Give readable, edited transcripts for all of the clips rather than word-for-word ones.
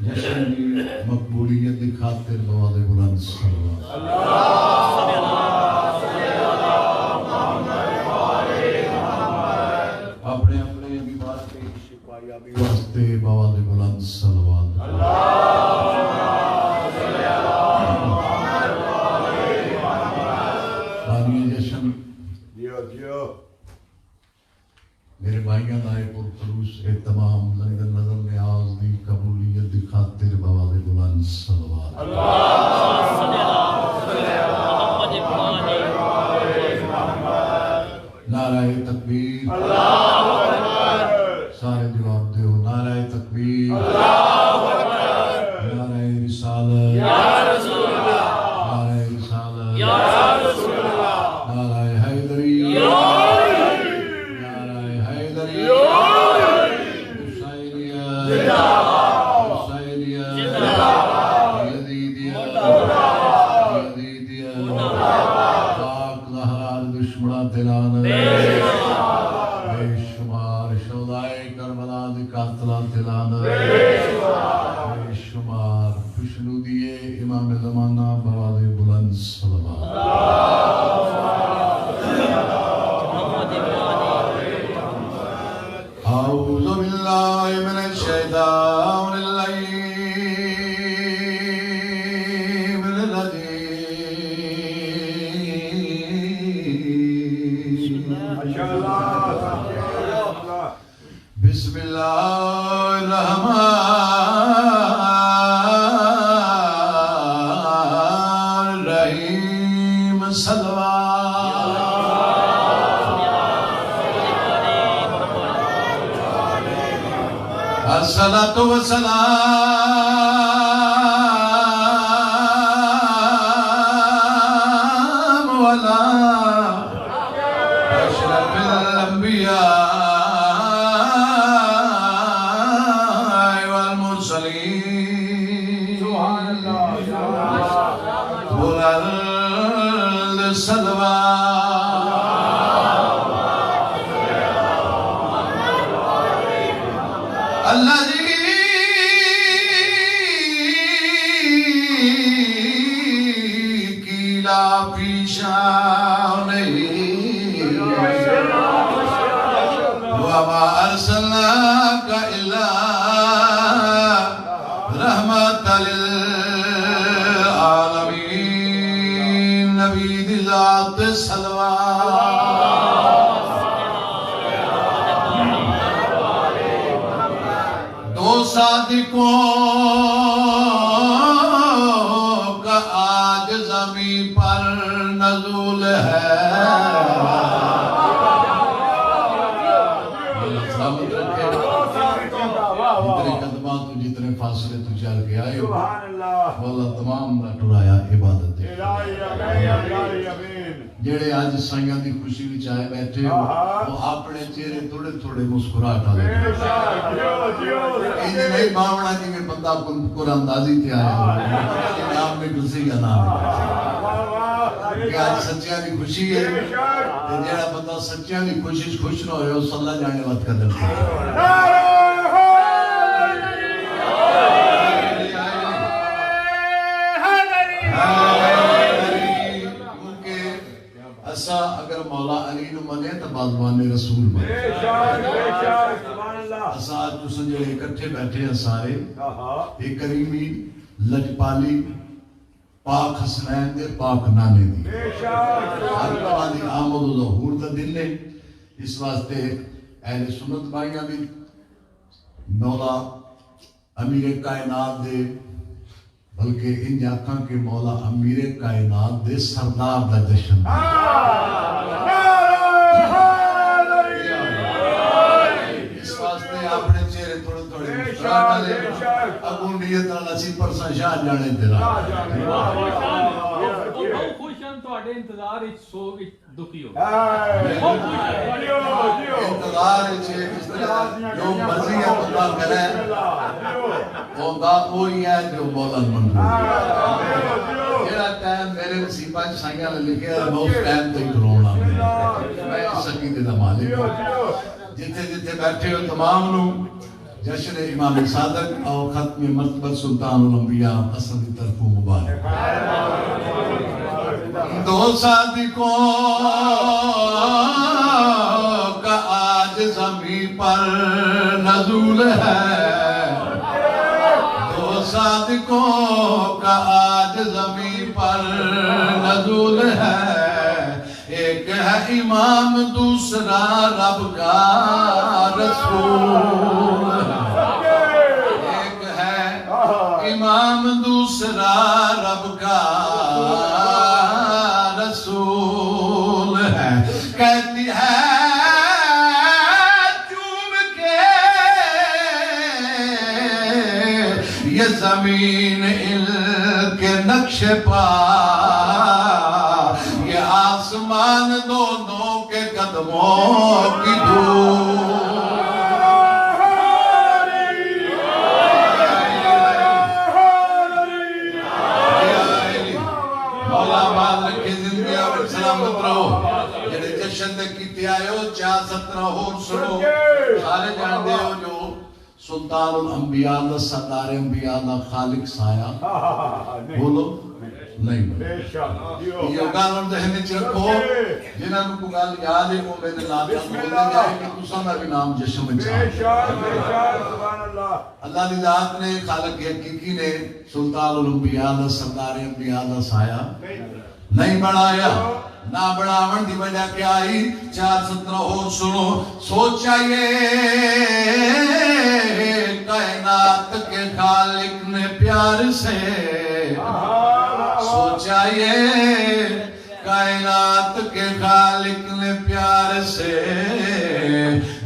جشن کی مقبولیت کی خاطر بواد بلند اپنے اپنے بیمار کے شفایابی واسطے بواد بلند صلوات بانی جشن میرے بھائیاں دائے پر خلوص تمام لنگر نظر نیاز دی قبولیت دی خاطر بواد بلند صلوات نعرہ تکبیر سارے جواب دیو نعرہ تکبیر نعرہ رسالت نعرہ رسالت نعرہ حیدری نعرہ حیدری حسینیت حسینیت یزیدیت یزیدیت پاک زہرا دشمنہ دلانت بے شمار شہدائے کربلا دی قاتلہ دلانت بے شمار خوشنودیے امام زمانہ بواد بلند صلوات اعوذ باللہ من الشیطان اللعین الرجیم بسم اللہ الرحمن الرحیم الصلاة والسلام على أشرف الأنبياء والمرسلين سبحان الله الذي كلا في شانه وما أرسلناك إلا رحمة للعالمين نبي ذات الصلوات صادقوں کا آج زمین پر نزول ہے جتنے قدمات تو جتنے فاصلے تو چل کے آئے ہو واللہ تمام نہ ٹرایا عبادت دے جڑے آج سائیاں دی خوشی بھی چاہے بیٹھے ہو وہ اپنے چہرے تھوڑے تھوڑے مسکراہٹ آلے انہیں نہیں باوڑا جی میں بندہ قرآن اندازی تھے آیا ہو انہیں آپ میں کسی کا نام ہے کہ آج سچیاں دی خوشی ہے جڑا بندہ سچیاں دی خوشی خوش نہ ہوئے اس اللہ جانے وقت کا دل ہے اگر مولا علی نو منے تو بازوان رسول منے اسا تو سنجے اکٹھے بیٹھے ہیں سارے ایک کریمی لجپالی پاک حسنین دے پاک نانے دی ہر کمانی آمد و ظہور دا دل نے اس واسطے اہل سنت بائیاں بھی مولا امیر کائنات دے بلکہ ان جاکاں کے مولا امیر کائنات دے سردار دا جشن اس واسطے اپنے چہرے تھوڑے تھوڑے مسکراہٹ لے ابو نیت نصیب پر شاہ جانے تیرا بہت خوش ہیں تواڈے انتظار وچ سو وچ دکھی ہو انتظار وچ جس طرح جو مرضی ہے بندہ کرے ہوتا وہی ہے جو مولا منظور جڑا ٹائم میرے نصیبہ چ سائیاں نے لکھیا ہے میں اس ٹائم تے کرونا میں اس عقیدے مدینے دا مالک جتھے جتھے بیٹھے ہو تمام نو جشن امام صادق اور ختم مرتبہ سلطان الانبیاء حسن کی طرف مبارک دو صادقوں کا آج زمین پر نزول ہے دو صادقوں کا آج زمین پر نزول ہے ایک ہے امام دوسرا رب کا رسول ایک ہے امام دوسرا رب کا رسول ہے کہتی ہے چوم کے یہ زمین ان کے نقش پا یہ آسمان دونوں کے قدموں کی دھول چار سترہ اور سنو سارے جاندے ہو جو سلطان الانبیاء اللہ سردار انبیاء اللہ خالق سایہ بولو نہیں یہ گالوں دہنے چرکو جنہاں کو گال یاد ہے وہ میرے نام بولنے جائے کہ تُسا میں بھی نام جشن میں چاہتا اللہ دی ذات نے خالق حقیقی نے سلطان الانبیاء اللہ سردار انبیاء اللہ سایہ نہیں بڑھایا نہ بڑھاون دی وجہ کیا آئی چار سترہ اور سنو سوچا یہ کائنات کے خالق نے پیار سے سوچا یہ کائنات کے خالق نے پیار سے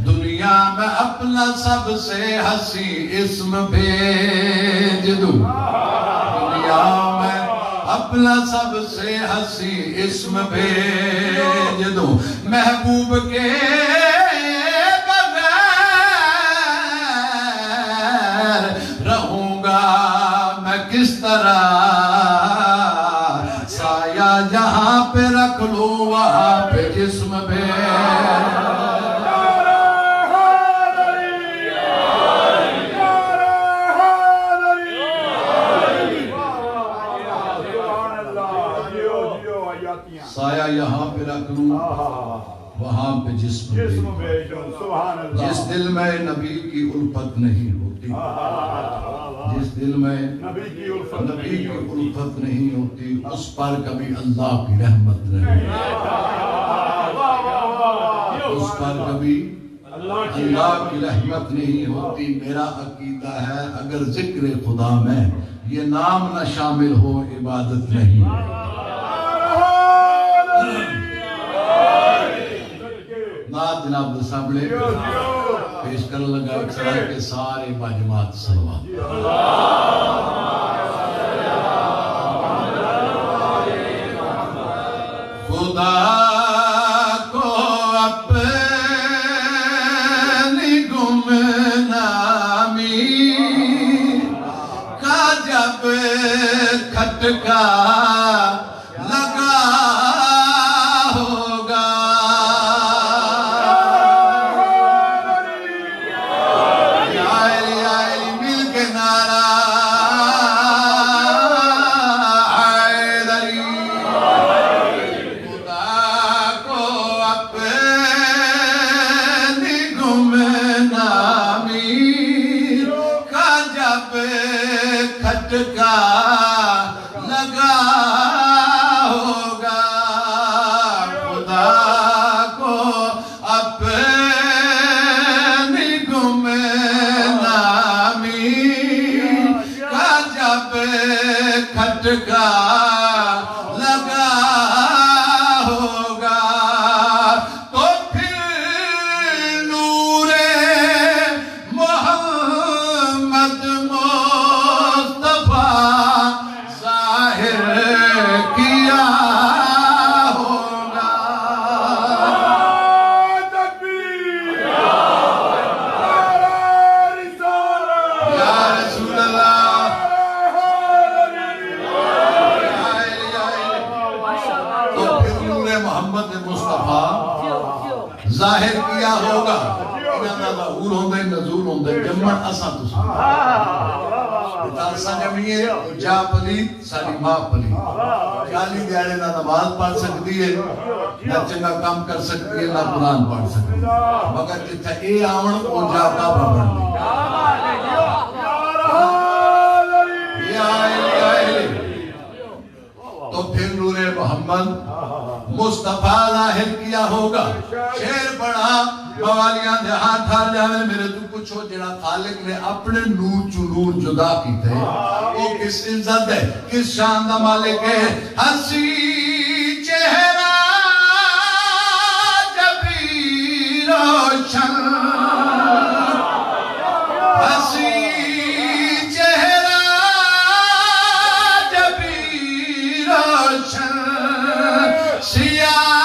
دنیا میں اپنا سب سے حسین اسم بھیج دوں دنیا میں اپنا سب سے حسین اسم بھیج دوں محبوب کے بغیر رہوں گا میں کس طرح سایہ جہاں پہ رکھ لوں وہاں پہ جسم بھیج سایہ یہاں پہ رکھ لوں وہاں پہ جسم بھیج جس دل میں نبی کی الفت نہیں ہوتی جس دل میں نبی کی الفت نہیں ہوتی اس پر کبھی اللہ کی رحمت نہیں اس پر کبھی اللہ کی رحمت نہیں ہوتی میرا عقیدہ ہے اگر ذکر خدا میں یہ نام نہ شامل ہو عبادت نہیں نات جناب دے سامنے پیش کر لگا اکسرہ کے سارے باجمات سلوات خدا کو اپنی گمنامی کا جب کھٹکا لگا کھٹکا لگا ہوگا خدا کو اپنی گمنامی کا جب کھٹکا لگا ہوگا تو پھر نور محمد کیا ہوگا یا رسول اللہ یا ظاہر کیا ہوگا انہاں دا ظہور ہوندا ہے نزول ہوندا ہے جمن اساں تساں تاساں جمعیے جا پلیت ساری ماں پلیت چالی دیاڑے نہ نماز پڑھ سکتی ہے نہ چنگا کام کر سکتی ہے نہ قرآن پڑھ سکتی ہے مگر جتھا اے آون او جا کعبہ پڑھ لی تو پھر نور محمد مصطفیٰ ظاہر کیا ہوگا شیر پڑھا موالیاں دے ہاتھ ہار جاوے میرے تو کچھ ہو جڑا خالق نے اپنے نور چو نور جدا کیتے ہیں وہ کس عزت ہے کس شان دا مالک ہے ہنسی چہرہ جبی روشن ہنسی چہرہ جبی روشن سیاہ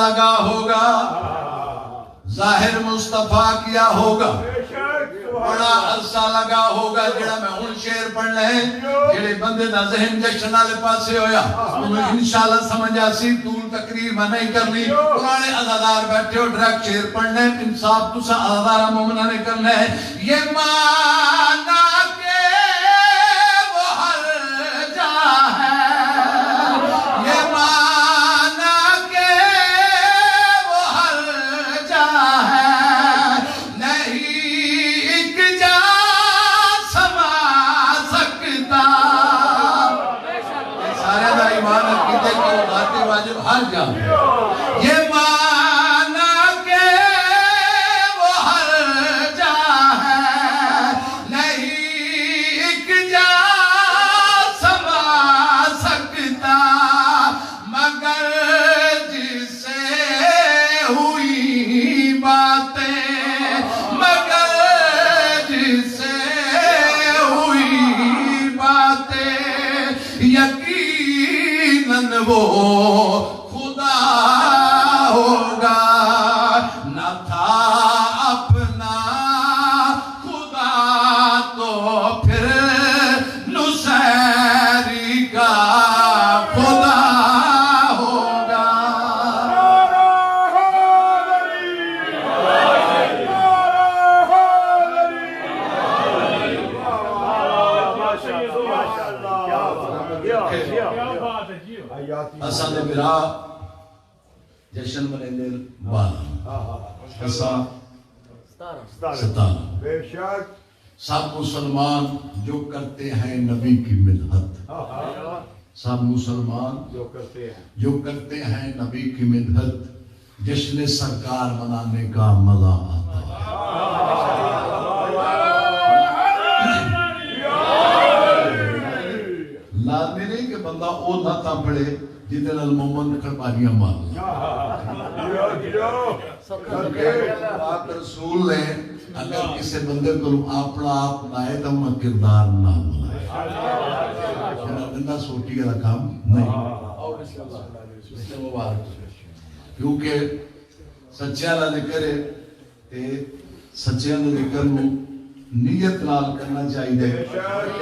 لگا ہوگا ظاہر مصطفیٰ کیا ہوگا بڑا عرصہ لگا ہوگا جڑا میں ہن شعر پڑھ لیں جڑے بندے دا ذہن جشن والے پاسے ہویا انہوں انشاءاللہ سمجھ آسی طول تقریر میں نہیں کرنی پرانے عزادار بیٹھے ہو ڈریکٹ شعر پڑھنے انصاف تسا عزادارہ مومنہ نے کرنا ہے یہ مانا کہ وہ ہر جا ہے یہ مانا کہ وہ ہر جا ہے نہیں ایک جا سما سکتا سارے دا ایمان عقیدے کہ وہ ذات واجب ہر جا یہ مانا کہ وہ ہر جا ہے نہیں ایک جا سما سکتا مگر جس سے ہوئی باتیں مگر جس سے ہوئی باتیں یقیناً وہ خدا ہوگا نہ تھا اپنا خدا تو پھر نصیری کا خدا ہوگا اساں دے برا جشن منیندے بالا اساں 17 بے شک سب مسلمان جو کرتے ہیں نبی کی مدحت سب مسلمان جو کرتے ہیں نبی کی مدحت جشن سرکار منانے کا مزہ آتا ہے لازمی نہیں کہ بندہ او ناتا پڑے جتنے المومن کھڑپانیاں مار پاک رسول نے اگر کسی بندے کو اپنا آپ نائے تو انہاں کردار نہ بنائے بندہ سوٹی کا کام نہیں کیونکہ سچیاں نہ ذکر ہے سچیاں نہ ذکر نو نیت نال کرنا چاہیے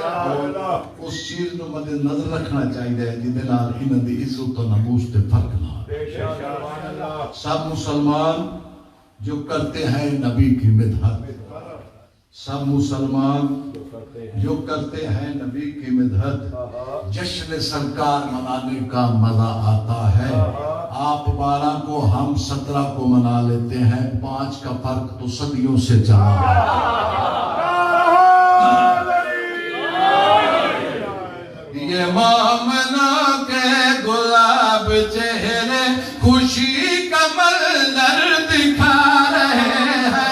اور اس چیز نو مد نظر رکھنا چاہیے جدے نال انہاں دی عزت و ناموس تے فرق نہ سب مسلمان جو کرتے ہیں نبی کی مدحت سب مسلمان جو کرتے ہیں نبی کی مدحت، جشن سرکار منانے کا مزہ آتا ہے۔ آپ 12 کو ہم 17 کو منا لیتے ہیں، 5 کا فرق تو صدیوں سے چلا ہے۔ یہ مومنوں کے گلاب چہرے خوشی کا منظر دکھا رہے ہیں۔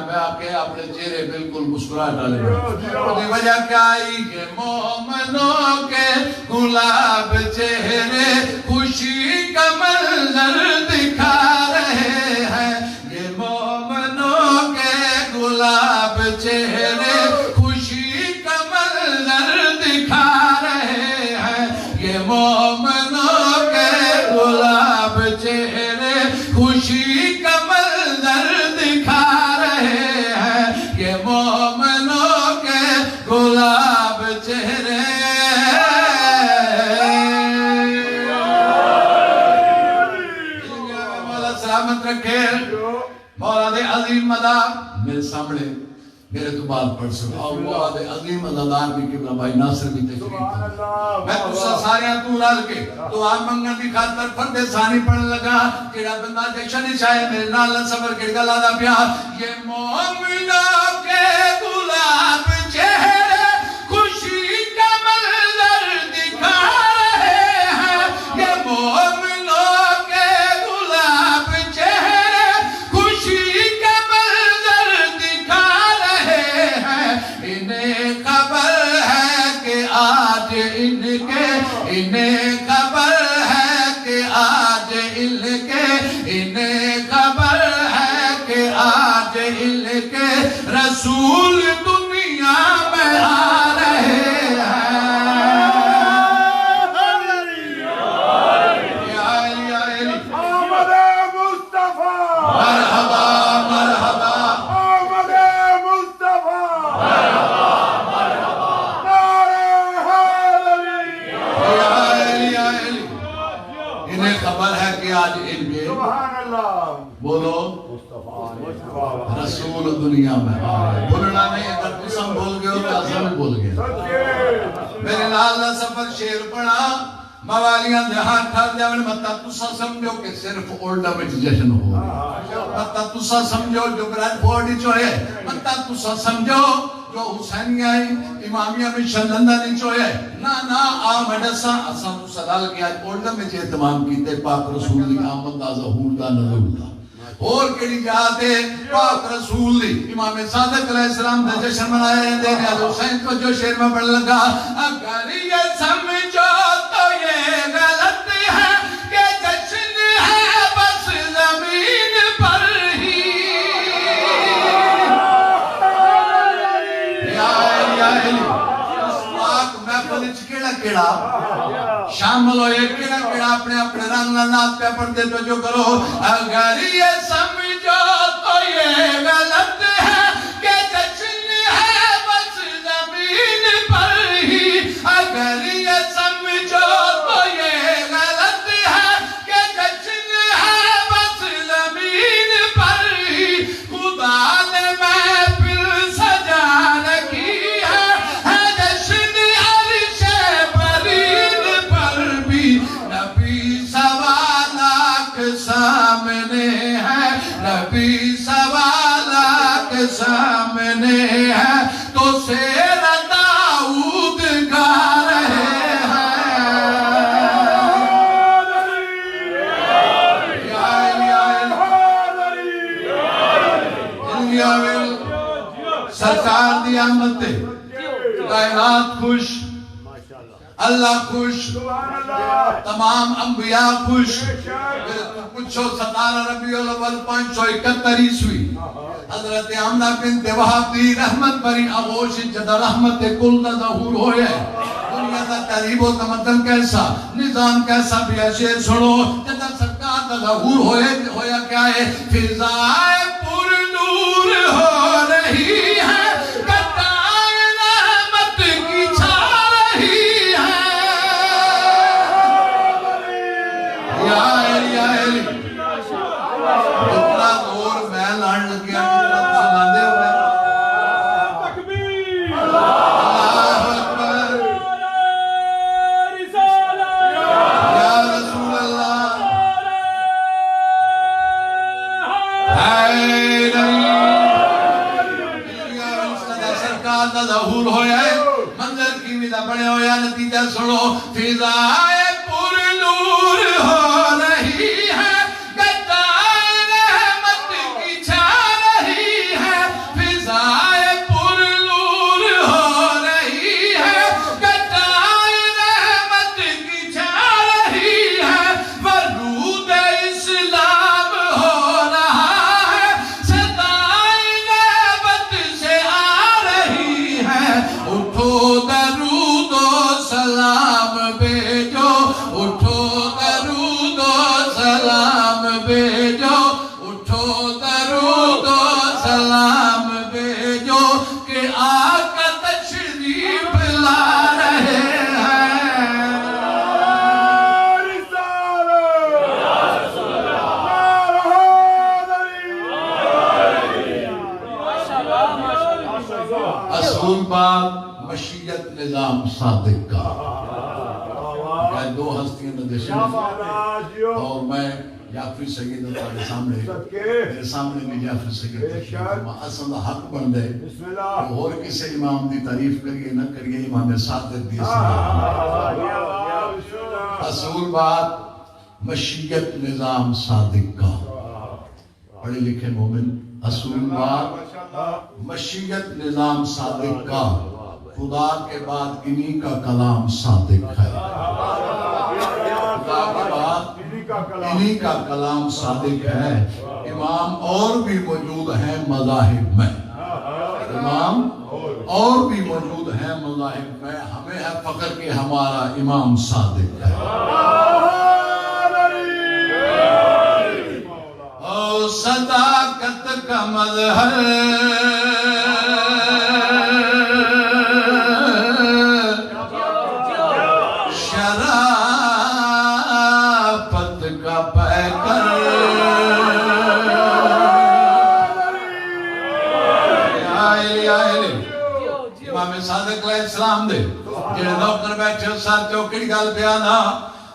میں آکے اپنے چہرے بالکل مسکرا ڈالے گا۔ وجہ کیا آئی کہ مومنوں کے گلاب چہرے خوشی کا منظر دکھا رہے ہیں۔ یہ مومنوں کے گلاب چہرے خوشی کا منظر دکھا رہے ہیں۔ یہ مومنوں کے گلاب چہرے خوشی کا منظر دکھا رہے ہیں۔ یہ مومنوں کے گلاب چہرے مولا سلامت رکھے۔ مولا دے عظیم مدار میرے سامنے میرے تو بات پڑھ سکتا اور مولا دے عظیم مددار بھی قبلہ بھائی ناصر بھی تشریف تھا۔ میں تُسا ساریاں تو لال کے دعا منگن دی خاطر فرد ثانی پڑھ لگا کیڑا بندہ جشن چاہے میرے نال صبر کڑ گلا دا پیار۔ یہ مومنوں کے گلاب چہرے خوشی کا منظر دکھا رہے ہیں۔ یہ مومنوں کے گلاب چہرے خوشی کا منظر دکھا رہے ہیں۔ انہیں خبر ہے کہ آج انہیں خبر ہے کہ آج انہیں خبر ہے کہ آج ان کے رسول دنیا میں آ رہے ہیں۔ آمد مصطفیٰ مرحبا مرحبا آمد مصطفیٰ انہیں خبر ہے کہ آج ان کے سبحان اللہ بولو رسول دنیا میں بولنا نہیں، اگر قسم بول گئے ہو تو عظم بول گئے۔ میرے نال دا سفر شیر پڑھا موالیاں دہاں ٹھار جاون مطا تسا سمجھو کہ صرف اولڈا میں جشن ہو مطا تسا سمجھو جو برائن فورڈی چوئے مطا تسا سمجھو جو حسینیہ امامیہ میں شندندہ چوئے نا آمدسا اساں تو صدال کیا اولڈا میں چھے اہتمام کیتے پاک رسول دی آمد دا ظہور دا نظر دا اور کڑی جاتے پاک رسول دی امام صادق علیہ السلام دا جشن منائے رہے ہیں نیاز حسین کو جو شیر میں پڑھ لگا اگر یہ سمجھو تو یہ غلط ہے کہ جشن ہے بس زمین پر ہی یا علی اس پاک محفل کیڑا کیڑا شامل ہوئے کیڑا کیڑا اپنے اپنے رنگ نات پہ پڑھتے تو جو کرو اگر یہ سمجھو تو یہ غلط ہے کہ جشن ہے بس زمین پر ہی اگر یہ سمجھو تو یہ غلط ہے کہ جشن ہے بس زمین پر ہی خدا نے محفل سجا رکھی ہے جشن عرش برین پر بھی نبی سوا لاکھ سامنے ہے نبی سوا لاکھ سامنے ہے تو سیر داؤد گا رہے ہیں سرکار دی آمد تے کائنات خوش اللہ خوش تمام انبیاء خوش پوچھو 17 ربیع الاول 571 عیسوی حضرت آمنہ بنت وہب دی رحمت بری آغوش جدا رحمت کل دا ظہور ہوئے دنیا دا تحریب و تمدن کیسا نظام کیسا بھی شعر سنو جدا سرکار دا ظہور ہویا کیا ہے فضائے پر نور ہو رہی ہے قطار رحمت نتیجہ سنو فضائے پر نور ہو رہی ہے گدائے رحمت کی چھا رہی ہے فضائے پر نور ہو رہی ہے گدائے رحمت کی چھا رہی ہے ورود اسلام ہو رہا ہے صدائے غیبت سے آ رہی ہے اٹھو درود و سلام بھیجو اٹھو درود و سلام بھیجو اٹھو درود و سلام بھیجو کہ آقا تشریف لا رہے ہیں اصول بات مشیت نظام صادق کا میں دو ہستیاں ندشن اور میں جعفری سید تارے سامنے میرے سامنے میں جعفری سید اصل حق بن دے اور کسی امام دی تعریف کریے نہ کریے امام صادق دی اصول بات مشیت نظام صادق کا پڑھے لکھے مومن اصول بات مشیت نظام صادق کا خدا کے بعد انہی کا کلام صادق ہے خدا کے بعد انہی کا کلام صادق ہے امام اور بھی موجود ہیں مذاہب میں امام اور بھی موجود ہیں مذاہب میں ہمیں ہے فخر کہ ہمارا امام صادق ہے او صداقت کا مظہر شرافت کا پیکر امام صادق علیہ السلام دے جنہیں نوکر بیٹھے ساتھ چوکڑی گل پیانا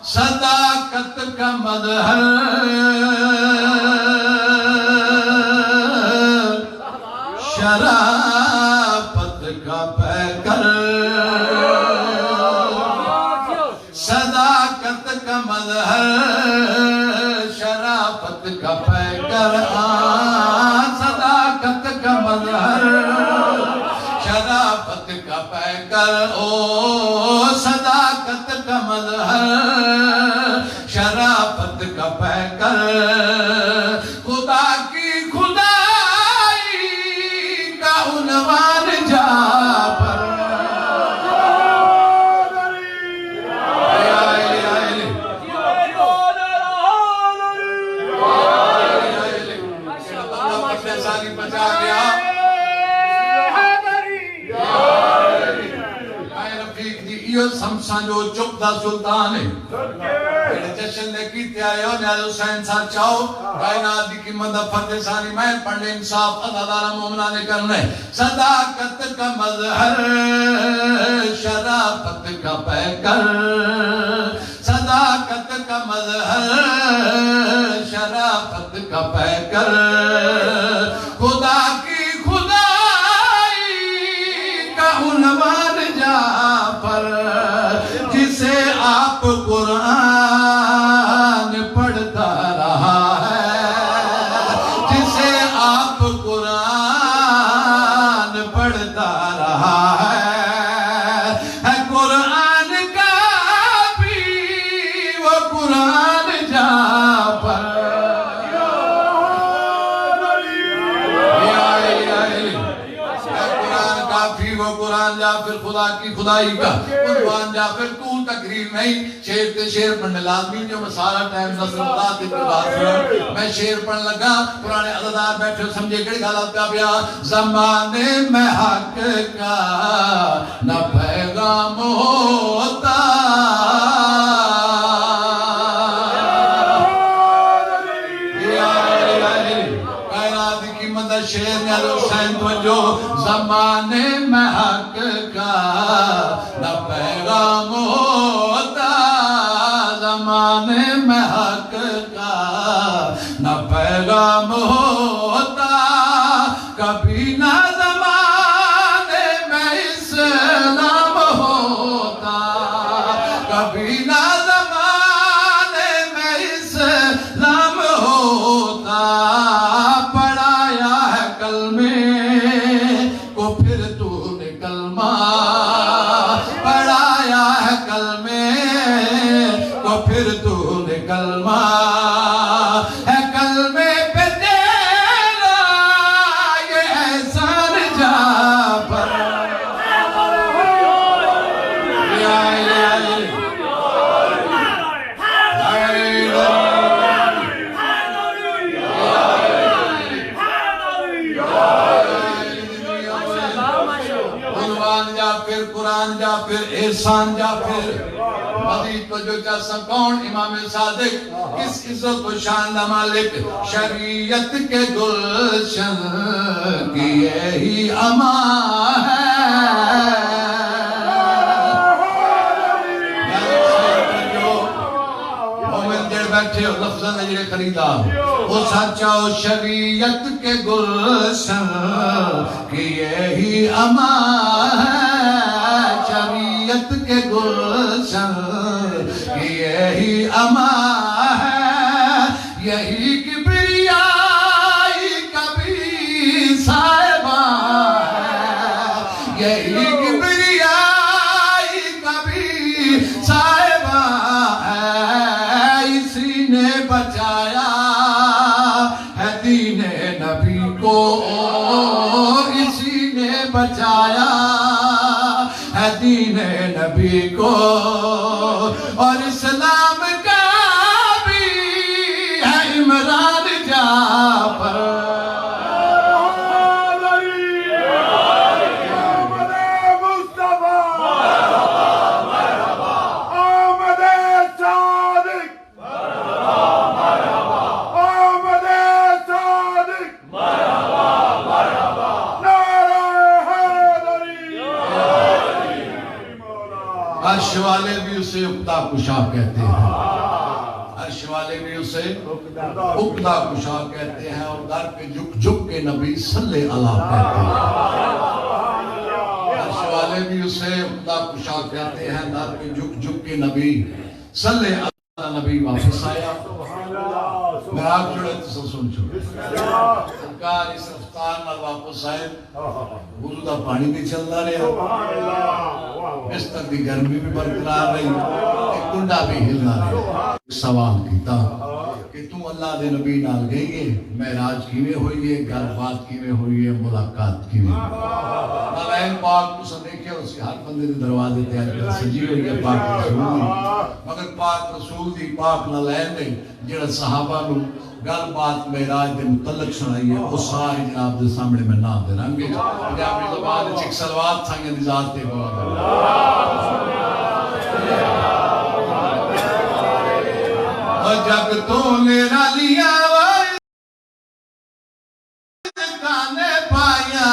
صداقت کا مظہر شرافت کا پیکر صداقت کا مظہر شرافت کا پیکر صداقت کا مظہر شرافت کا پیکر او صداقت کا مظہر شرافت کا پیکر خدا کی خدائی کا عنوان جا پر بچا گیا سمسان جو چپ دا سلطان ہے جشن نے کیتے آئے ہو نیاز حسین ساتھ چاہو کائنات دی قیمت فتح ثانی میں پڑھنے انصاف عدالہ مومنانے کرنے صداقت کا مظہر شرافت کا پیکر صداقت کا مظہر شرافت کا پیکر خدا کی خدائی کا عنوان جا پر جسے آپ قرآن پڑھتا رہا ہے جسے آپ قرآن پڑھتا رہا ہے قرآن کا بھی وہ قرآن جا پر قرآن جا پھر خدا کی خدائی کا عنوان جا پھر طول تقریر نہیں شیر تے شیر پڑھنے لازمی جو میں سارا ٹائم نصر اللہ تے بات سنا میں شیر پڑھنے لگا پرانے عزدار بیٹھے سمجھے کڑی غلط کا بیا زمانے میں حق کا نہ پیغام ہوتا شیر نیاز حسین توجہ زمانے میں حق کا نہ پیغام ہوتا زمانے میں حق کا نہ پیغام ہوتا کبھی نہ زمانے میں اسلام ہوتا کبھی نہ زمانے میں اسلام ہوتا پڑھایا ہے کلمے کو پھر تو نے کلمہ پڑھایا ہے کلمے کو پھر تو نے کلمہ ہے کلمے پہ تیرا یہ احسان جعفر قرآن جا پھر احسان جا پھر مزید تو جو جیسا کون امام صادق کس عزت و شان دا مالک شریعت کے گلشن کی یہی امان ہے مومن جڑ بیٹھے ہو لفظاں نے جڑے خریدا وہ سچا ہو شریعت کے گلشن کی یہی امان ہے شریعت کے گلشن کی یہی امان ہے یہی کبریائی کبھی صاحبان ہے یہی کبریائی کبھی صاحبان ہے اسی نے بچایا ہے دین نبی کو اسی نے بچایا ہے دین نبی کو اور اسلام کا بھی ہے عمران جعفر عرش والے بھی اسے عقدہ کشا کہتے ہیں عرش والے بھی اسے عقدہ کشا کہتے ہیں اور در پہ جھک جھک کے نبی صلی اللہ کہتے ہیں عرش والے بھی اسے عقدہ کشا کہتے ہیں در پہ جھک جھک کے نبی صلی اللہ نبی واپس آیا میں آپ جڑے تو سن چھوڑے سرکار اس رفتار نہ واپس آئے وضو دا پانی بھی چلتا رہا بستر دی گرمی بھی برقرار رہی ایک کنڈا بھی ہلنا رہا سوال کیتا کہ تم اللہ دے نبی نال گئی ہے معراج کیویں ہوئی ہے گل بات کیویں ہوئی ہے ملاقات کیویں نالائن پاک تو سن دیکھے اس کے ہر بندے دے دروازے تے اج سجی ہوئی ہے پاک رسول دی مگر پاک رسول دی پاک نالائن نے جڑا صحابہ نو گل بات معراج دے متعلق سنائی ہے وہ سارے جناب دے سامنے میں نام دے رنگے پنجابی زبان وچ ایک صلوات سنگے دی ذات تے بہت جگ تو میرا لیا کانے پایا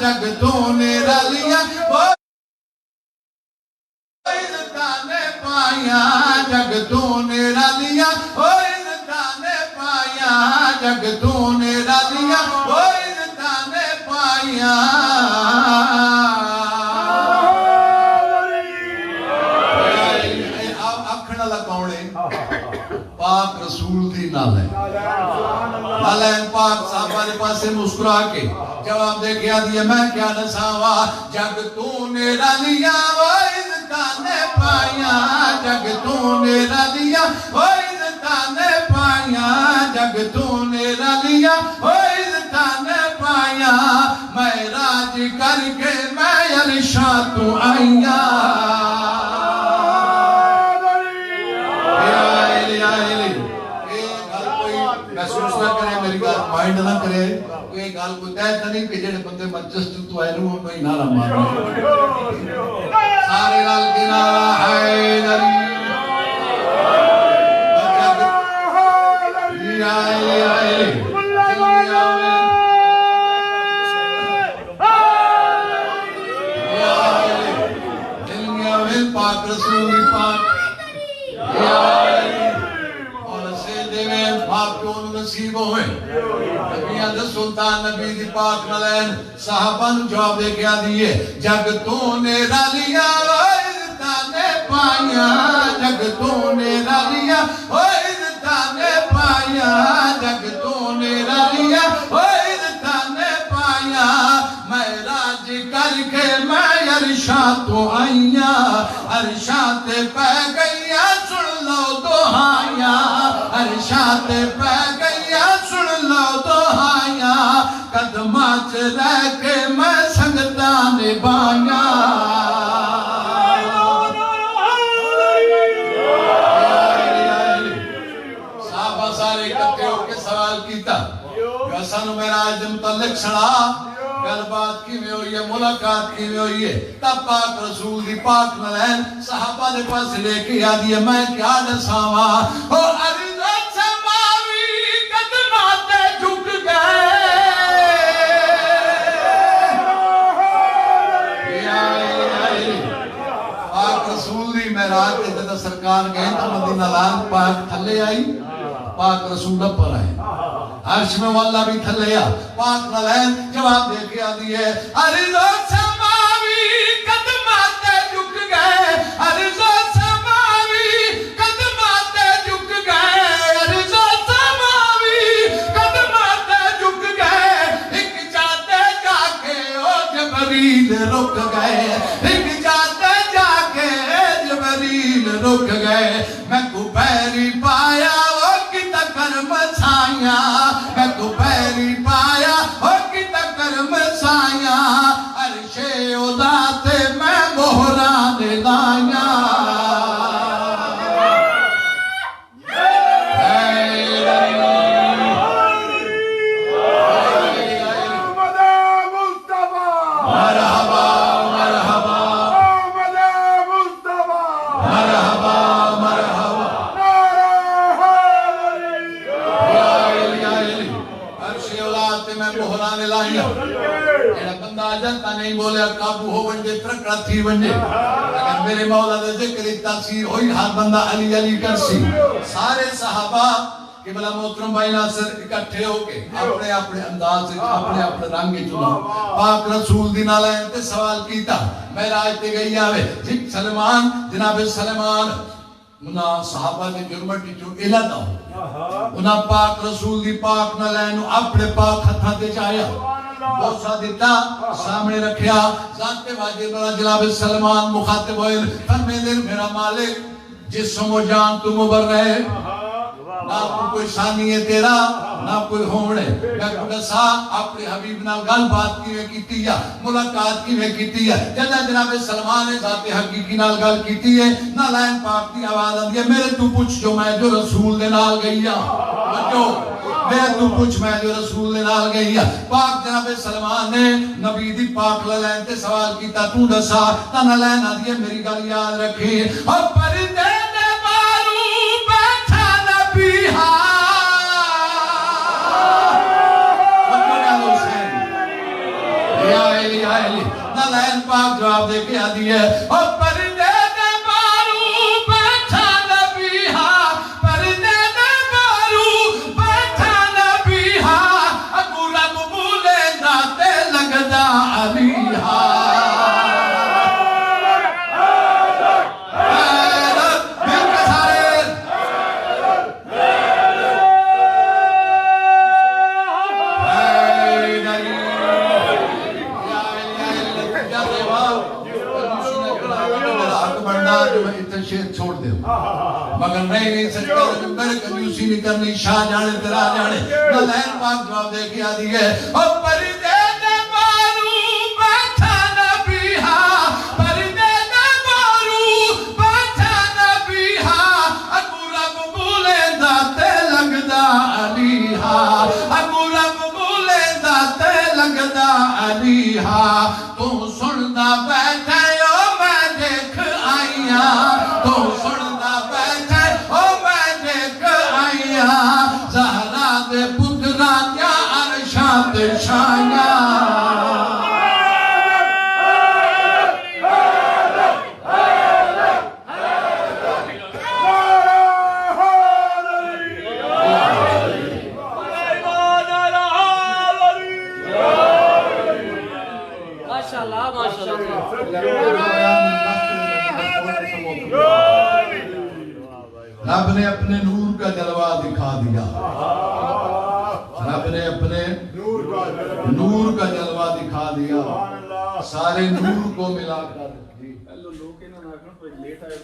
جگ تو میرا لیا کانے پایا جگ تو میرا لیا کانے پایا جگ تو میرا لیا کانے پایا آکھنا لگاؤنے پاک رسول دی نالے نالین پاک صحابہ دے پاسے مسکرا کے جواب دے گیا دیا میں کیا نساوا جگ تو میرا لیا وائزتا نے پایا جگ تو میرا لیا وائزتا نے پایا جگ تو میرا لیا وائزتا نے پایا میں راج کر کے میں عرشاں تو آئیا محسوس نہ کرے میری گال مائنڈ نہ کرے کوئی گال کوئی تیت نہیں کہ جڑے بندے منچسٹر تو آئے نو کوئی نعرہ مارنا سارے گال کی نعرہ حیدری پاک رسول پاک نصیب ہوئے نبیان دے سلطان نبی دی پاک نلین صحابہ نو جواب دے کیا دیئے جگ تو نے رلیا وائزتا نے پایا پایا جگ تو نے رلیا او عزتاں نے پایا جگ تو نے رلیا او عزتاں نے پایا معراج کر کے میں عرشاں تو آئیاں عرشاں تے پہ گئیاں سن لو دہائیاں عرشاں تے پہ گئیاں سن لو دہائیاں قدماں چ رہ کے میں سنگتاں نبھائیاں صحابہ سارے اکٹھے ہو کے سوال کیتا کہ اسانو معراج دے متعلق سنا گل بات کی میں ہوئی ہے ملاقات کی میں ہوئی ہے تب پاک رسول دی پاک نلین صحابہ دے پاس لے کے آدھی ہے میں کیا دساواں او عرض سماوی قدمات جھک گئے پاک رسول دی معراج تے جدوں سرکار گئے تو مدینہ لان پاک تھلے آئی پاک رسول پر آئے عرش میں واللہ بھی تھلیا پاک نلین جواب دے کے آدھی ہے عرض و سماوی قدمات جھک گئے عرض و سماوی قدمات جھک گئے عرض و سماوی قدمات جھک گئے ایک جاتے جا کے او جبریل رک گئے ایک جاتے جا کے جبریل رک گئے میں کو پیری پایا کرم سائیاں میں کو پیری پایا ہو کی کرم سائیاں عرش اولا تے میں مہران لائیاں مرحبا مرحبا مرحبا مرحبا میں بحران لائیاں ایڈا بندہ آجانتا نہیں بولے قابو ہو بنجے ترکڑا تھی بنجے اگر میرے مولا دے ذکر تاثیر ہوئی ہر بندہ علی علی کر سی سارے صحابہ کہ بلا محترم بھائی ناصر اکٹھے ہو کے اپنے اپنے انداز سے اپنے اپنے رنگے چنا پاک رسول دی نالین تے سوال کیتا معراج تے گئی آوے سلمان جناب سلمان انہاں صحابہ نے جرمٹی چو علادہ ہو انہاں پاک رسول دی پاک نلینو اپنے پاک ہتھاں تے چاہیا بوسا دیتا سامنے رکھیا ذات واجب اللہ جناب سلمان مخاطب ہوئے فرمے دن میرا مالک جسم و جان تو مبرہ نہ کوئی ثانی ہے تیرا نہ کوئی ہونے میں کہتا سا اپنے حبیب نہ گل بات کی میں کیتی ہے ملاقات کی میں کیتی ہے جنہ جناب سلمان ذات حقیقی نال گل کیتی ہے نہ لائن پاک دی آواز آن دیا میرے تو پوچھ جو میں جو رسول دے نال گئی بچو میرے تو پوچھ میں جو رسول دے نال گئی پاک جناب سلمان نے نبی دی پاک لائن تے سوال کیتا تو دسا نہ لائن آ دیا میری گل یاد رکھی اور پردے نلین پاک جواب دے کے آدھی ہے اور پردے دے بارو بیٹھا نبیہا پردے دے بارو بیٹھا نبیہا اگو رب بولے داتے لگدا علیہا چھوڑ دے مگر نہیں سکتا میرے کنیوسی نہیں کرنی شاہ جانے تیرا جانے نلین پاک جواب دے کے آدھی ہے اور پردے دے بارو بیٹھا نبیہا پردے دے بارو بیٹھا نبیہا اگو رب بولے داتے لگدا علیہا اگو رب بولے داتے لگدا علیہا تو سندا بیٹھے او میں دیکھ آئیاں تو سندا بیٹھے او میں دیکھ آئیاں زہرا دے پترا کیا عرشاں تے چھائیاں ماشاءاللہ رب نے اپنے نور کا جلوہ دکھا دیا رب نے اپنے نور کا جلوہ دکھا دیا سارے نور کو ملا کر پہلو لوگ انہاں نہ آکھن کوئی لیٹ آیا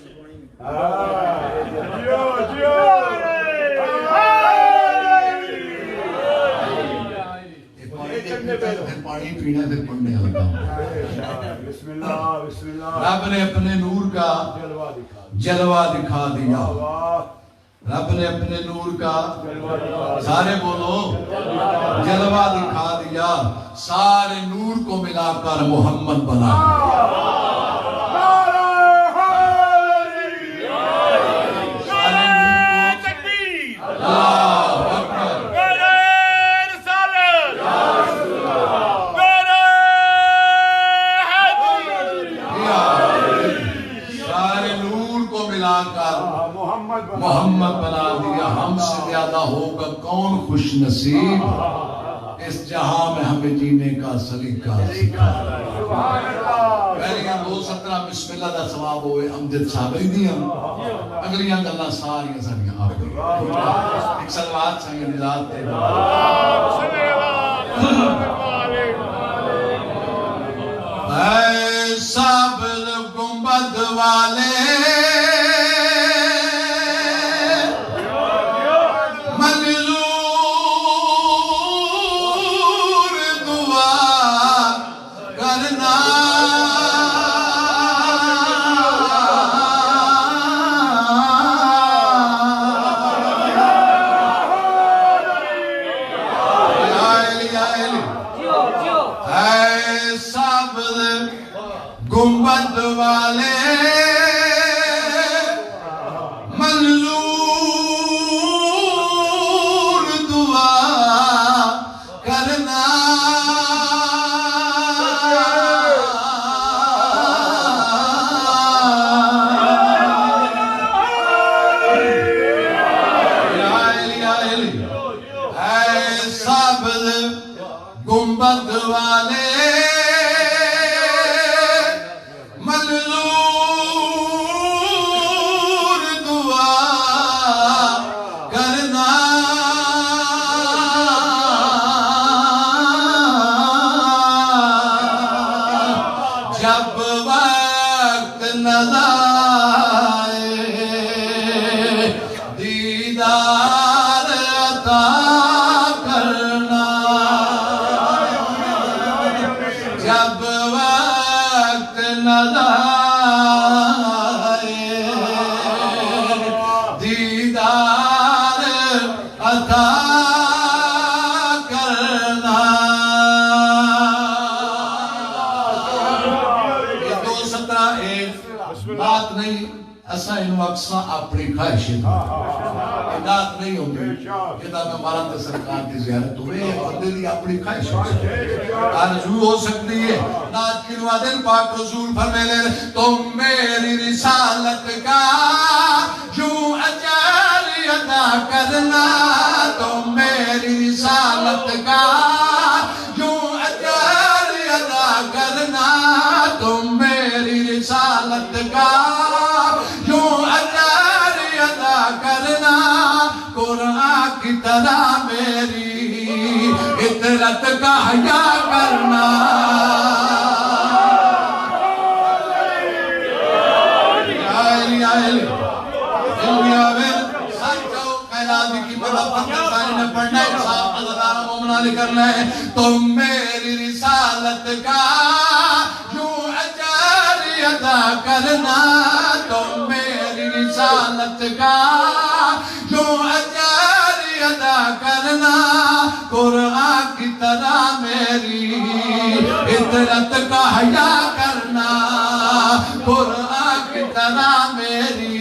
تو پانی نہیں پانی پینا پھر پڑھنے لگا رب نے اپنے نور کا جلوہ دکھا دیا رب نے اپنے نور کا سارے بولو جلوہ دکھا دیا سارے نور کو ملا کر محمد بنا محمد بنا دیا ہم سے زیادہ ہوگا کون خوش نصیب اس جہاں میں ہمیں جینے کا سلیقہ سکھا پہلیاں 2:17 بسم اللہ دا ثواب ہوئے امجد صابری دیا اگلیاں گلہ ساریاں ساریاں آپ ایک سلوات سنگے نجات تے اے سابر گنبد والے گنبد والے منظور دعا کرنا اے سبز گنبد والے جب وقت نظائے دیدار عطا کرنا جب وقت نظائے دیدار عطا بات نہیں ایسا انہوں اکثر اپنی خواہشیں بات نہیں ہوتی جدا میں مارا تے سرکار کی زیارت ہوئے اور دلی اپنی خواہشیں آرزو ہو سکتی ہے ناج کنوا دن پاک رسول فرمے لے تم میری رسالت کا یوں اجر ادا کرنا تم میری رسالت کا یوں اجر ادا کرنا تم میری رسالت کا یوں اجر ادا کرنا قرآن کی طرح میری اطرت کا حیا کرنا پڑھنا ہے صاحب اللہ مومنہ کرنا ہے تم میری رسالت کا یوں اجر ادا کرنا تم میری رسالت کا یوں اجر ادا کرنا قرآن کی طرح میری اطرت کا حیا کرنا قرآن کی طرح میری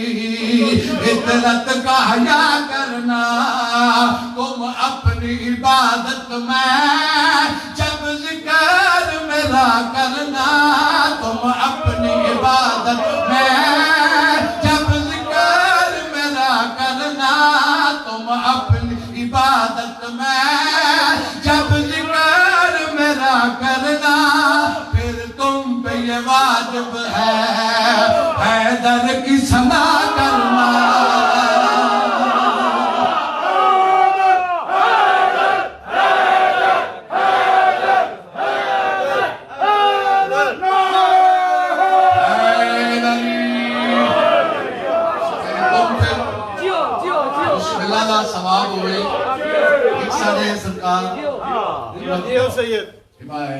اطرت کا حیا کرنا تم اپنی عبادت میں جب ذکر میرا کرنا تم اپنی عبادت میں جب ذکر میرا کرنا تم اپنی عبادت میں جب ذکر میرا کرنا پھر تم پہ یہ واجب ہے حیدر کی ثنا کرنا زیادہ ثواب ہوئے ایک سارے سرکار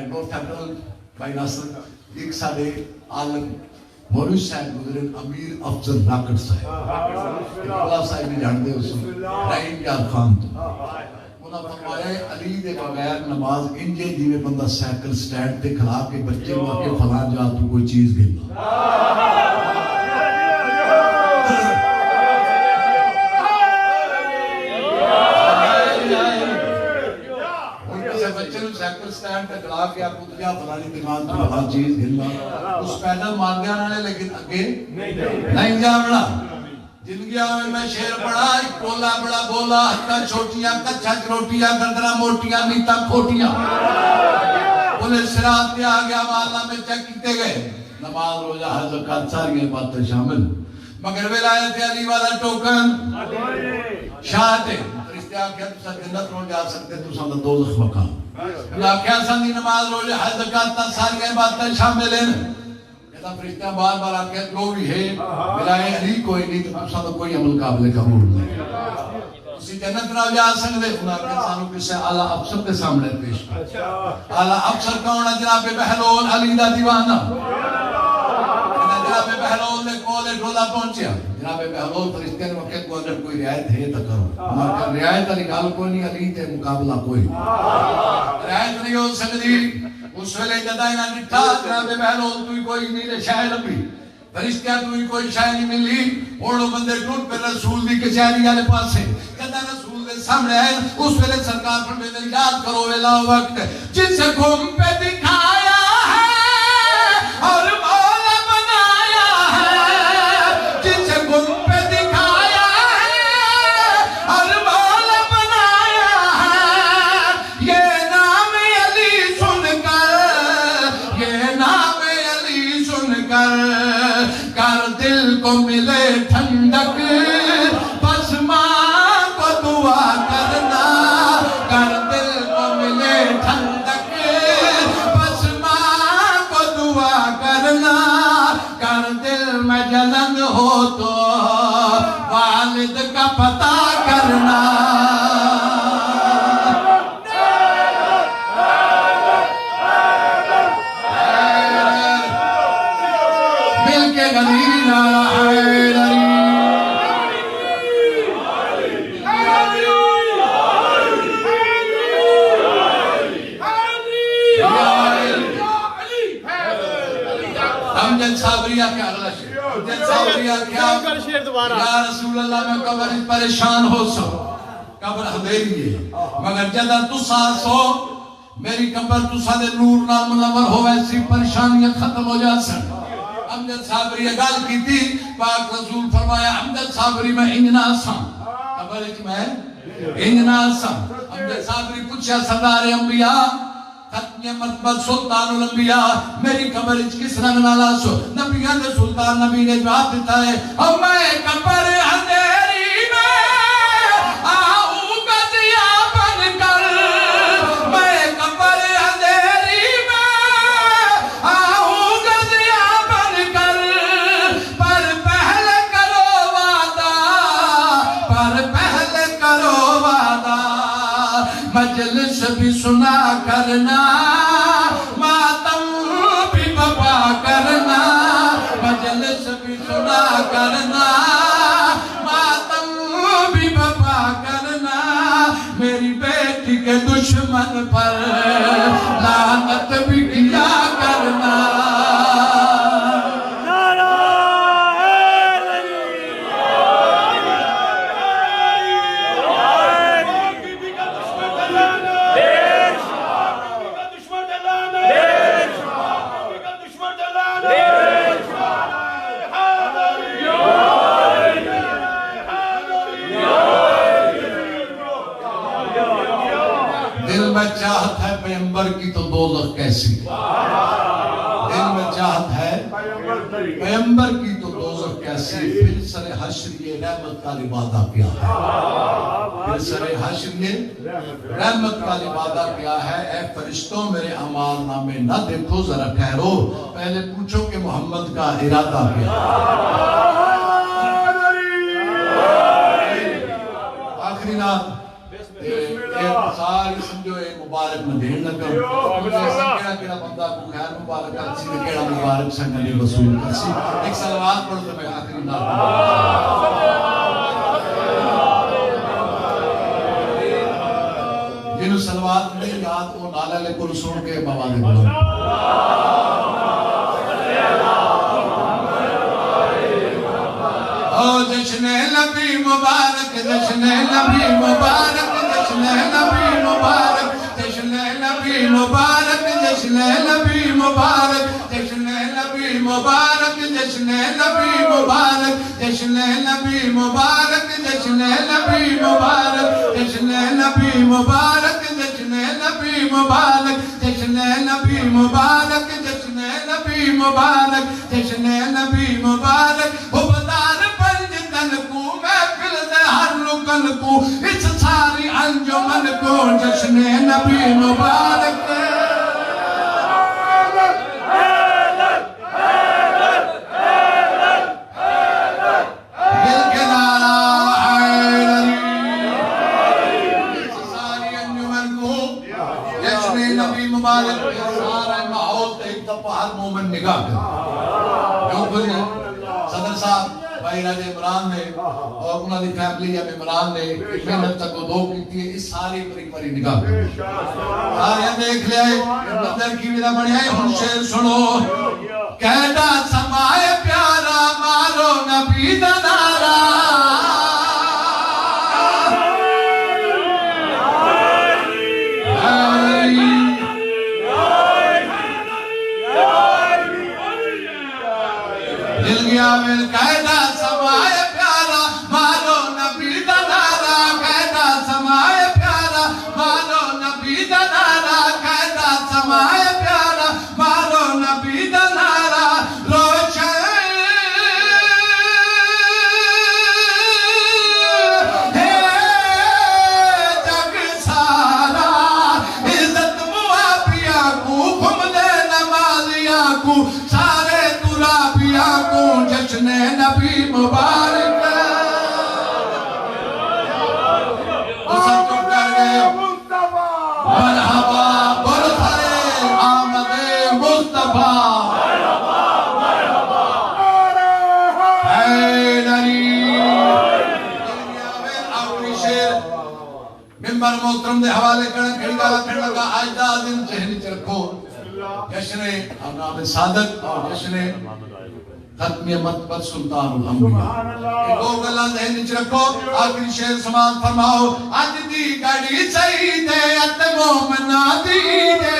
نورتھ ایپل بھائی ناصر ایک سارے عالم مولوی صاحب گزرے امیر افضل راکٹ صاحب اقبال صاحب نے جان دے اس رحیم یار خان تو انہاں فرمایا علی دے بغیر نماز انجے جیویں بندہ سائیکل سٹینڈ تے کھلا کے بچے کو آ کے فلاں جا تو کوئی چیز گرنا سائیکل سٹینڈ تے کھلا کے آپ کو کیا فلانی دکان تو فلاں چیز گرنا اس پیدل مار دیا انہوں نے لیکن اگے نہیں جاوڑا زندگیاں میں شیر پڑھا ایک ٹولا بڑا بولا ہتھا چھوٹیاں کچھا چروٹیاں گردرہ موٹیاں نیتا کھوٹیاں پولیس رات دے آگیا محلہ میں چیک کیتے گئے نماز روزہ حج زکات ساری باتیں شامل مگر ولایت علی والا ٹوکن شاہتے فرشتے آکھیا تسا جنت رو جا سکتے تسا دوزخ مقام آکھیا سندی نماز روزہ حج زکات ساری باتیں شامل ہیں ایسا فرشتہ بار بار آکھیا جو بھی ہے ولایت علی کوئی نہیں تو تسا تو کوئی عمل قابل قبول نہیں اسی جنت رو جا سکتے انہاں کے سانو کسے اعلیٰ افسر کے سامنے پیش اعلیٰ افسر کون ہے جناب بہلول علی دا دیوانہ جناب بہلول نے کولے ڈھولا پہنچیا جناب بہلول فرشتے نے وقت کو اگر کوئی رعایت ہے تو کرو مگر رعایت علی گال کوئی نہیں علی تے مقابلہ کوئی رعایت نہیں ہو سکتی اس ویلے جدائنا نٹھا جناب بہلول توی کوئی نہیں شاہ لبی فرشتہ توی کوئی شاہ نہیں ملی اوڑو بندے ٹوٹ پر رسول دی کچہری والے پاس ہے جدا رسول دے سامنے ہے اس ویلے سرکار پر میں یاد کرو ویلا وقت جس گم پہ دکھایا ہے اور مولا بنایا ہے جس گم پہ دکھایا ہے اور مولا بنایا ہے یہ نام علی سن کر یہ نام علی سن کر دل کو ملے ٹھنڈک بس ماں کو دعا کرنا کر دل کو ملے ٹھنڈک بس ماں کو دعا کرنا کر دل میں جلن ہو تو والد کا پتہ کرنا مل کے غنی نعرہ حیدری امجد صابریہ کیا اگلا شیر امجد صابریہ کیا یا رسول اللہ میں قبر پریشان ہو سو قبر حدیری ہے مگر جدہ تسا سو میری قبر تسا دے نور نال منور ہو ایسی پریشانیاں ختم ہو جا سن امجد صابری گال کی تھی پاک رسول فرمایا امجد صابری میں انجنا سان قبر ایک میں انجنا سان امجد صابری پوچھا سردار انبیاء ختمی مرتبہ سلطان الانبیاء میری قبر کس رنگ نالا سو نبیاں دے سلطان نبی نے جواب دیتا ہے اور میں قبر اندھیری میں آؤں گا دیا بن کر میں قبر اندھیری میں آؤں گا دیا بن کر پر پہلے کرو وعدہ پر پہلے کرو وعدہ مجلس بھی سنا کرنا ماتم بھی بپا کرنا مجلس بھی سنا کرنا ماتم بھی بپا کرنا میری بیٹی کے دشمن پر لعنت بھی کیا کرنا دل میں چاہت ہے پیغمبر کی تو دوزخ کیسی دل میں چاہت ہے پیغمبر کی تو دوزخ کیسی پھر سر حشر یہ رحمت کا لبادہ کیا ہے پھر سر حشر یہ رحمت کا لبادہ کیا ہے اے فرشتوں میرے اعمال نامے نہ دیکھو ذرا ٹھہرو پہلے پوچھو کہ محمد کا ارادہ کیا کیڑا بندہ کو خیر مبارک کرسی تے کیڑا مبارک سنگلی وصول کرسی ایک صلوات پڑھ تے میں آخری نال جنہوں صلوات نہیں یاد وہ نالے لے کل سن کے بوادے بلند جشن نبی مبارک جشن نبی مبارک جشن نبی مبارک جشن نبی مبارک جشن نبی مبارک جشن نبی مبارک جشن نبی مبارک جشن نبی مبارک جشن نبی مبارک جشن نبی مبارک جشن نبی مبارک جشن نبی مبارک جشن نبی مبارک جشن نبی مبارک ہر کو اس ساری انجمن کو جشن نبی مبارک دل کے نعرہ اس ساری انجمن کو جشن نبی مبارک سارا ماحول ایک دفعہ ہر مومن نگاہ کرے کیوں بھلی صدر صاحب بھائی راج عمران نے اور انہوں نے فیملی یا عمران نے محنت تک وہ دو کی تھی اس ساری پری پری نگاہ کریں سارے دیکھ لے مندر کی بھی نہ بڑھیا ہے ہن شیر سنو کہتا سمائے پیارا مارو نبی دا نعرہ دل گیا مل قائدہ سمائے پیارا مارو نبی دا نعرہ قائدہ سمائے پیارا مارو نبی دا نعرہ قائدہ سمائے پیارا مارو نبی دا نعرہ روشن ہے جگ سارا عزت موابیہ کو گھمدے نمازیہ کو سارے ترابیہ کو جشن نبی مبارک سب چپ کر گئے مرحبا برسرے آمد مصطفیٰ حیدری آخری شیر ممبر محترم دے حوالے کرنے کھڑی گالا کھڑ لگا آج دا دن ذہنی چ رکھو جشن ابناء صادق اور جشن ختمی مطبت سلطان الانبیاء دو گلاں ذہن وچ رکھو آخری شعر سماعت فرماؤ اج دی گھڑی سعید ات مومنا دی دے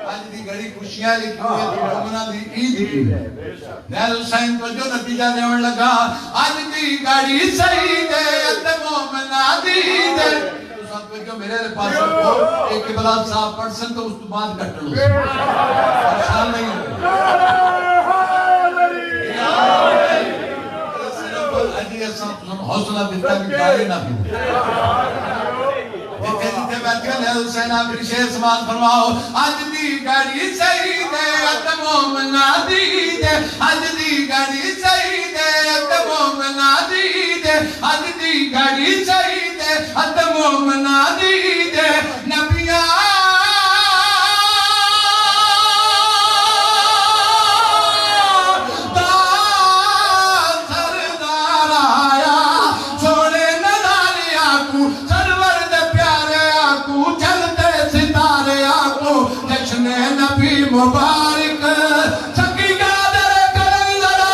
اج دی گھڑی خوشیاں لکھی ہوئی مومنا دی عید کی نیل حسین کو جو نتیجہ دیون لگا اج دی گھڑی سعید ات مومنا دی دے جو میرے پاس رکھو ایک بلاد صاحب پڑھ سن تو اس تو بعد کٹ لو پریشان نہیں حوصلہ دیتا بھی جائے نہ بھی جتے جتے بیٹھے لے حسین آخری شیر سماعت فرماؤ آج دی گھڑی سعید ات مومنا دی دے آج دی گھڑی سعید ات مومنا دی دے آج دی گھڑی سعید ات مومنا دی دے نبیاں مبارک سکی قادر کلندر